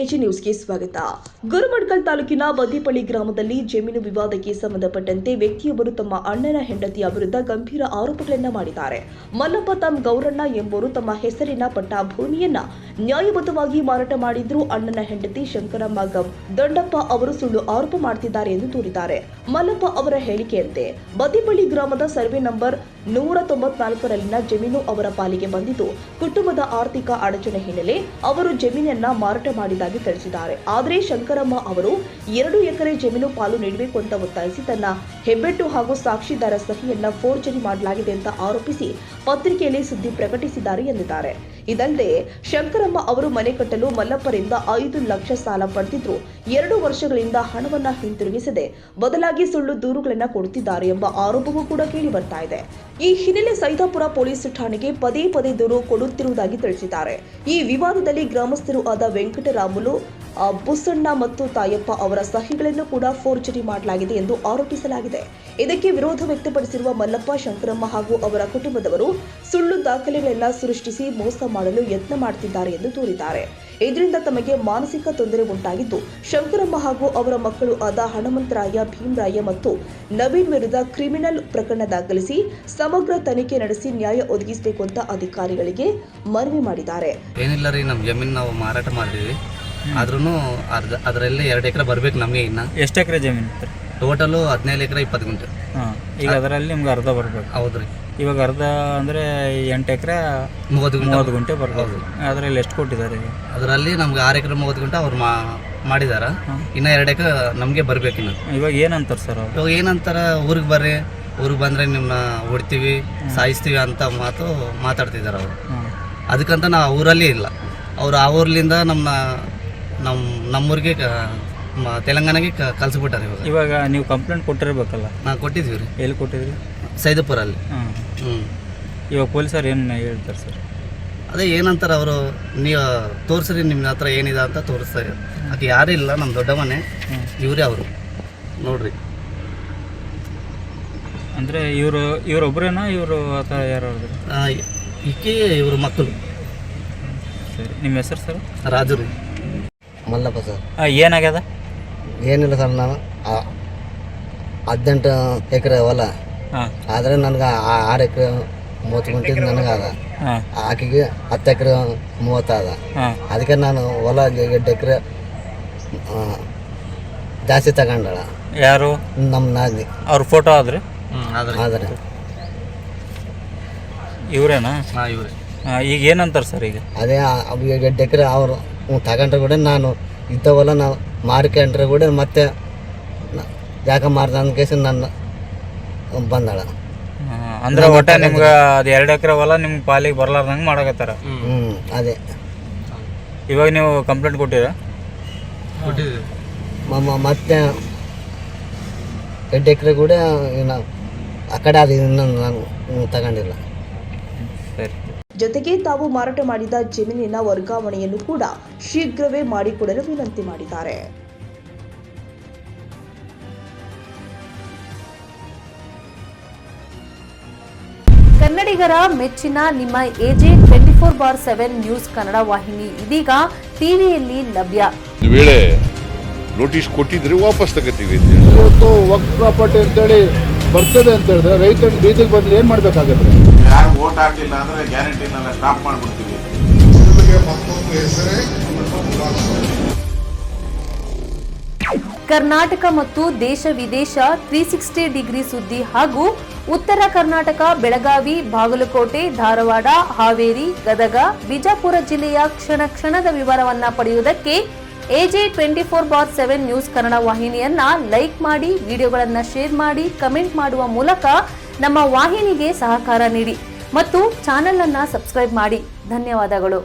AG ನ್ಯೂಸ್ಗೆ ಸ್ವಾಗತ. ಗುರುಮಠಕಲ್ ತಾಲೂಕಿನ ಬದಿಪಳ್ಳಿ ಗ್ರಾಮದಲ್ಲಿ ಜಮೀನು ವಿವಾದಕ್ಕೆ ಸಂಬಂಧಪಟ್ಟಂತೆ ವ್ಯಕ್ತಿಯೊಬ್ಬರು ತಮ್ಮ ಅಣ್ಣನ ಹೆಂಡತಿಯ ವಿರುದ್ಧ ಗಂಭೀರ ಆರೋಪಗಳನ್ನು ಮಾಡಿದ್ದಾರೆ. ಮಲ್ಲಪ್ಪ ತಮ್ಮ ಗೌರಣ್ಣ ಎಂಬುವರು ತಮ್ಮ ಹೆಸರಿನ ಪಟ್ಟ ಭೂಮಿಯನ್ನ ನ್ಯಾಯಬದ್ಧವಾಗಿ ಮಾರಾಟ ಮಾಡಿದ್ರು. ಅಣ್ಣನ ಹೆಂಡತಿ ಶಂಕರಮ್ಮ ದಂಡಪ್ಪ ಅವರು ಸುಳ್ಳು ಆರೋಪ ಮಾಡುತ್ತಿದ್ದಾರೆ ಎಂದು ದೂರಿದ್ದಾರೆ. ಮಲ್ಲಪ್ಪ ಅವರ ಹೇಳಿಕೆಯಂತೆ ಬದಿಪಳ್ಳಿ ಗ್ರಾಮದ ಸರ್ವೆ ನಂಬರ್ 194ರಲ್ಲಿನ ಜಮೀನು ಅವರ ಪಾಲಿಗೆ ಬಂದಿದ್ದು, ಕುಟುಂಬದ ಆರ್ಥಿಕ ಅಡಚಣೆ ಹಿನ್ನೆಲೆ ಅವರು ಜಮೀನನ್ನ ಮಾರಾಟ ಮಾಡಿದ್ದಾಗಿ ತಿಳಿಸಿದ್ದಾರೆ. ಆದರೆ ಶಂಕರಮ್ಮ ಅವರು 2 ಎಕರೆ ಜಮೀನು ಪಾಲು ನೀಡಬೇಕು ಅಂತ ಒತ್ತಾಯಿಸಿ ತನ್ನ ಹೆಬ್ಬೆಟ್ಟು ಹಾಗೂ ಸಾಕ್ಷಿದಾರ ಸಹಿಯನ್ನ ಫೋರ್ಜರಿ ಮಾಡಲಾಗಿದೆ ಅಂತ ಆರೋಪಿಸಿ ಪತ್ರಿಕೆಯಲ್ಲಿ ಸುದ್ದಿ ಪ್ರಕಟಿಸಿದ್ದಾರೆ ಎಂದಿದ್ದಾರೆ. ಇದಲ್ಲದೆ ಶಂಕರಮ್ಮ ಅವರು ಮನೆ ಕಟ್ಟಲು ಮಲ್ಲಪ್ಪರಿಂದ 5 ಲಕ್ಷ ಸಾಲ ಪಡೆದಿದ್ರು. 2 ವರ್ಷಗಳಿಂದ ಹಣವನ್ನ ಹಿಂತಿರುಗಿಸದೆ ಬದಲಾಗಿ ಸುಳ್ಳು ದೂರುಗಳನ್ನ ಕೊಡುತ್ತಿದ್ದಾರೆ ಎಂಬ ಆರೋಪವೂ ಕೂಡ ಕೇಳಿ ಬರ್ತಾ ಇದೆ. ಈ ಹಿನ್ನೆಲೆ ಸೈದಾಪುರ ಪೊಲೀಸ್ ಠಾಣೆಗೆ ಪದೇ ಪದೇ ದೂರು ಕೊಡುತ್ತಿರುವುದಾಗಿ ತಿಳಿಸಿದ್ದಾರೆ. ಈ ವಿವಾದದಲ್ಲಿ ಗ್ರಾಮಸ್ಥರು ಆದ ವೆಂಕಟರಾಮುಲು, ಬುಸಣ್ಣ ಮತ್ತು ತಾಯಪ್ಪ ಅವರ ಸಹಿಗಳನ್ನು ಕೂಡ ಫೋರ್ಜರಿ ಮಾಡಲಾಗಿದೆ ಎಂದು ಆರೋಪಿಸಲಾಗಿದೆ. ಇದಕ್ಕೆ ವಿರೋಧ ವ್ಯಕ್ತಪಡಿಸಿರುವ ಮಲ್ಲಪ್ಪ, ಶಂಕರಮ್ಮ ಹಾಗೂ ಅವರ ಕುಟುಂಬದವರು ಸುಳ್ಳು ದಾಖಲೆಗಳನ್ನು ಸೃಷ್ಟಿಸಿ ಮೋಸ ಮಾಡಲು ಯತ್ನ ಮಾಡುತ್ತಿದ್ದಾರೆ ಎಂದು ದೂರಿದ್ದಾರೆ. ಇದರಿಂದ ತಮಗೆ ಮಾನಸಿಕ ತೊಂದರೆ ಉಂಟಾಗಿದ್ದು, ಶಂಕರಮ್ಮ ಹಾಗೂ ಅವರ ಮಕ್ಕಳು ಆದ ಹನುಮಂತರಾಯ, ಭೀಮರಾಯ ಮತ್ತು ನವೀನ್ ವಿರುದ್ಧ ಕ್ರಿಮಿನಲ್ ಪ್ರಕರಣ ದಾಖಲಿಸಿ ಸಮಗ್ರ ತನಿಖೆ ನಡೆಸಿ ನ್ಯಾಯ ಒದಗಿಸಬೇಕು ಅಂತ ಅಧಿಕಾರಿಗಳಿಗೆ ಮನವಿ ಮಾಡಿದ್ದಾರೆ. ಏನಿಲ್ಲ ರೀ, ನಮ್ಮ ಜಮೀನು ನಾವು ಮಾರಾಟ ಮಾಡಿದ್ವಿ. ಆದ್ರೂ ಅದರಲ್ಲಿ 2 ಎಕರೆ ಬರ್ಬೇಕು ನಮಗೆ. ಇನ್ನು ಎಷ್ಟು ಎಕರೆ ಜಮೀನು? ಟೋಟಲು 17 ಎಕರೆ 20 ಗುಂಟೆ. ಈಗ ಅದರಲ್ಲಿ ನಿಮ್ಗೆ ಅರ್ಧ ಬರ್ಬೇಕು. ಹೌದ್ರಿ. ಇವಾಗ ಅರ್ಧ ಅಂದರೆ 8 ಎಕರೆ 30 ಗುಂಟೆ ಬರ್ಬೋದು. ಅದರಲ್ಲಿ ಎಷ್ಟು ಕೊಟ್ಟಿದ್ದಾರೆ? ಅದರಲ್ಲಿ ನಮ್ಗೆ 6 ಎಕರೆ 30 ಗುಂಟೆ ಅವ್ರು ಮಾಡಿದಾರ. ಇನ್ನು 2 ಎಕರೆ ನಮಗೆ ಬರ್ಬೇಕು. ಇನ್ನು ಇವಾಗ ಏನಂತಾರೆ ಸರ್ ಅವ್ರು? ಇವಾಗ ಏನಂತಾರ, ಊರಿಗೆ ಬರ್ರಿ, ಊರಿಗೆ ಬಂದರೆ ನಿಮ್ಮನ್ನ ಹೊಡ್ತೀವಿ, ಸಾಯಿಸ್ತೀವಿ ಅಂತ ಮಾತಾಡ್ತಿದ್ದಾರೆ ಅವರು. ಅದಕ್ಕಂತ ನಾವು ಊರಲ್ಲಿ ಇಲ್ಲ. ಅವ್ರು ಆ ಊರ್ಲಿಂದ ನಮ್ಮೂರಿಗೆ ತೆಲಂಗಾಣಗೆ ಕಳ್ಸಿಬಿಟ್ಟಾರೆ. ಇವಾಗ ನೀವು ಕಂಪ್ಲೇಂಟ್ ಕೊಟ್ಟಿರ್ಬೇಕಲ್ಲ? ನಾವು ಕೊಟ್ಟಿದ್ವಿ ರೀ. ಎಲ್ಲಿ ಕೊಟ್ಟಿದ್ರಿ? ಸೈದಾಪುರಲ್ಲಿ. ಇವಾಗ ಪೊಲೀಸರು ಏನು ಹೇಳ್ತಾರೆ ಸರ್? ಅದೇ ಏನಂತಾರೆ ಅವರು, ನೀವು ತೋರಿಸ್ರಿ ನಿಮ್ಮ ಹತ್ರ ಏನಿದೆ ಅಂತ ತೋರಿಸ್ತಾರೆ. ಅದು ಯಾರೂ ಇಲ್ಲ, ನಮ್ಮ ದೊಡ್ಡ ಮನೆ, ಇವರೇ ಅವರು ನೋಡ್ರಿ. ಅಂದರೆ ಇವರೊಬ್ಬರೇನಾ? ಇವರು ಅಥವಾ ಯಾರು? ಈಕೆ ಇವ್ರ ಮಕ್ಕಳು. ಸರಿ, ನಿಮ್ಮ ಹೆಸರು ಸರ್? ರಾಜು ರೀ. ಮಲ್ಲಪ್ಪ ಸರ್. ಏನಾಗ್ಯದ? ಏನಿಲ್ಲ ಸರ್, ನಾನು 18 ಎಕರೆ ಹೊಲ. ಆದರೆ ನನಗೆ 6 ಎಕರೆ 30 ಗುಂಟೆ ನನಗಾದ. ಆಕೆಗೆ 10 ಎಕರೆ 30 ಅದ. ಅದಕ್ಕೆ ನಾನು ಹೊಲ 8 ಎಕರೆ ಜಾಸ್ತಿ ತಗೊಂಡಳ. ಯಾರು? ನಮ್ಮ ನಾದಿ. ಅವ್ರ ಫೋಟೋ ಆದ್ರಿ? ಆದರೆ ಇವರೇನಾ? ಇವರೇ. ಈಗ ಏನಂತಾರೆ ಸರ್? ಈಗ ಅದೇ 8 ಎಕರೆ ಅವರು ತಗೊಂಡ್ರೆ ಕೂಡ ನಾನು ಇಂಥವೆಲ್ಲ ನಾವು ಮಾರ್ಕೊಂಡ್ರೆ ಕೂಡ ಮತ್ತೆ ಯಾಕೆ ಮಾರ್ದ ಅಂದ ಕೇಸ ನನ್ನ ಬಂದಾಳ. ಅಂದ್ರೆ ಒಟ್ಟ ನಿಮ್ಗೆ ಅದು 2 ಎಕರೆ ಹೊಲ ನಿಮ್ಗೆ ಪಾಲಿಗೆ ಬರ್ಲಾರ್ದಂಗೆ ಮಾಡಕತ್ತಾರ. ಅದೇ. ಇವಾಗ ನೀವು ಕಂಪ್ಲೇಂಟ್ ಕೊಟ್ಟಿರಾ? ಮತ್ತೆ 8 ಎಕರೆ ಕೂಡ ಆ ಕಡೆ ಅದು ಇನ್ನೂ ನಾನು ತಗೊಂಡಿಲ್ಲ. ಸರಿ. ಜೊತೆಗೆ ತಾವು ಮಾರಾಟ ಮಾಡಿದ ಜಮೀನಿನ ವರ್ಗಾವಣೆಯನ್ನು ಕೂಡ ಶೀಘ್ರವೇ ಮಾಡಿಕೊಡಲು ವಿನಂತಿ ಮಾಡಿದ್ದಾರೆ. ಕನ್ನಡಿಗರ ಮೆಚ್ಚಿನ ನಿಮ್ಮ ಎಜೆ 24/7 ನ್ಯೂಸ್ ಕನ್ನಡ ವಾಹಿನಿ ಇದೀಗ ಟಿವಿಯಲ್ಲಿ ಲಭ್ಯ. ವೇಳೆ ನೋಟಿಸ್ ಕೊಟ್ಟಿದ್ರೆ ವಾಪಸ್ ತಗೋತೀವಿ. ಇವತ್ತು ವಕ್ಫ್ ಪ್ರಾಪರ್ಟಿ ಅಂತೇಳಿ ಬರ್ತದೆ ಅಂತ ಹೇಳಿದ್ರೆ ರೈತರ ಬೀದಿಗೆ ಬಂದ್ರೆ ಏನ್ ಮಾಡ್ಬೇಕಾಗತ್ತೆ? ಯಾರು ವೋಟ್ ಹಾಕಲಿಲ್ಲ ಅಂದ್ರೆ ಗ್ಯಾರಂಟಿನೆಲ್ಲ ಸ್ಟಾಪ್ ಮಾಡ್ಬಿಡ್ತೀವಿ. ಕರ್ನಾಟಕ ಮತ್ತು ದೇಶ ವಿದೇಶ 360 ಡಿಗ್ರಿ ಸುದ್ದಿ ಹಾಗೂ ಉತ್ತರ ಕರ್ನಾಟಕ, ಬೆಳಗಾವಿ, ಬಾಗಲಕೋಟೆ, ಧಾರವಾಡ, ಹಾವೇರಿ, ಗದಗ, ಬಿಜಾಪುರ ಜಿಲ್ಲೆಯ ಕ್ಷಣ ಕ್ಷಣದ ವಿವರವನ್ನ ಪಡೆಯುವುದಕ್ಕೆ ಎಜೆ 24/7 ನ್ಯೂಸ್ ಕನ್ನಡ ವಾಹಿನಿಯನ್ನ ಲೈಕ್ ಮಾಡಿ, ವಿಡಿಯೋಗಳನ್ನ ಶೇರ್ ಮಾಡಿ, ಕಮೆಂಟ್ ಮಾಡುವ ಮೂಲಕ ನಮ್ಮ ವಾಹಿನಿಗೆ ಸಹಕಾರ ನೀಡಿ ಮತ್ತು ಚಾನೆಲ್ ಅನ್ನ ಸಬ್ಸ್ಕ್ರೈಬ್ ಮಾಡಿ. ಧನ್ಯವಾದಗಳು.